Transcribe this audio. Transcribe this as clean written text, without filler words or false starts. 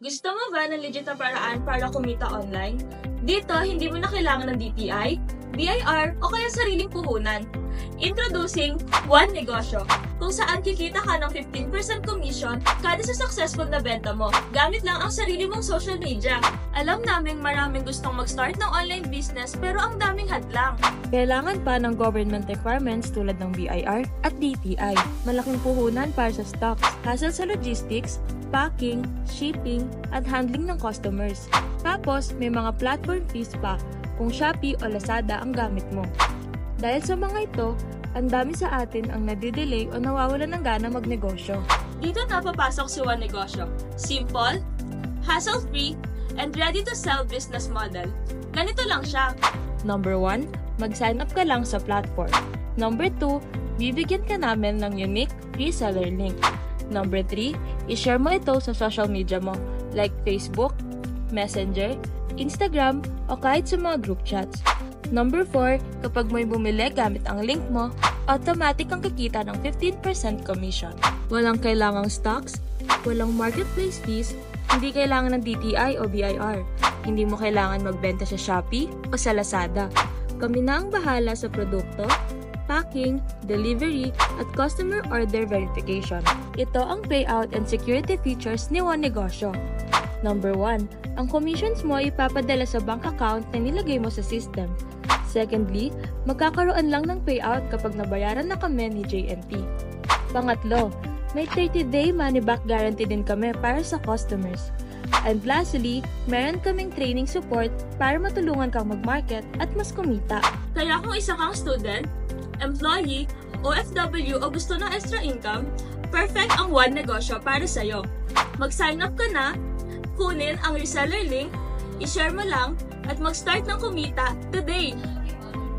Gusto mo ba ng legit na paraan para kumita online? Dito, hindi mo na kailangan ng DTI, BIR, o kaya sariling puhunan. Introducing One Negosyo, kung saan kikita ka ng 15% commission kada sa successful na benta mo, gamit lang ang sarili mong social media. Alam naming maraming gustong mag-start ng online business pero ang daming hadlang. Kailangan pa ng government requirements tulad ng BIR at DTI. Malaking puhunan para sa stocks, hassle sa logistics, packing, shipping, at handling ng customers. Tapos, may mga platform fees pa kung Shopee o Lazada ang gamit mo. Dahil sa mga ito, ang dami sa atin ang nadidelay o nawawalan ng gana magnegosyo. Dito na papasok si One Negosyo. Simple, hassle-free, and ready-to-sell business model. Ganito lang siya. Number 1, mag-sign up ka lang sa platform. Number 2, bibigyan ka namin ng unique reseller link. Number 3, i-share mo ito sa social media mo like Facebook, Messenger, Instagram, o kahit sa mga group chats. Number 4, kapag may bumili gamit ang link mo, automatic kang kikita ng 15% commission. Walang kailangang stocks, walang marketplace fees, hindi kailangan ng DTI o BIR. Hindi mo kailangan magbenta sa Shopee o sa Lazada. Kami na ang bahala sa produkto, packing, delivery, at customer order verification. Ito ang payout and security features ni One Negosyo. Number 1, ang commissions mo ay ipapadala sa bank account na nilagay mo sa system. Secondly, magkakaroon lang ng payout kapag nabayaran na kami ni JNT. Pangatlo, may 30-day money-back guarantee din kami para sa customers. And lastly, meron kaming training support para matulungan kang mag-market at mas kumita. Kaya kung isa kang student, employee, OFW o gusto ng extra income, perfect ang One Negosyo para sa'yo. Mag-sign up ka na, kunin ang reseller link, i-share mo lang, at mag-start ng kumita today!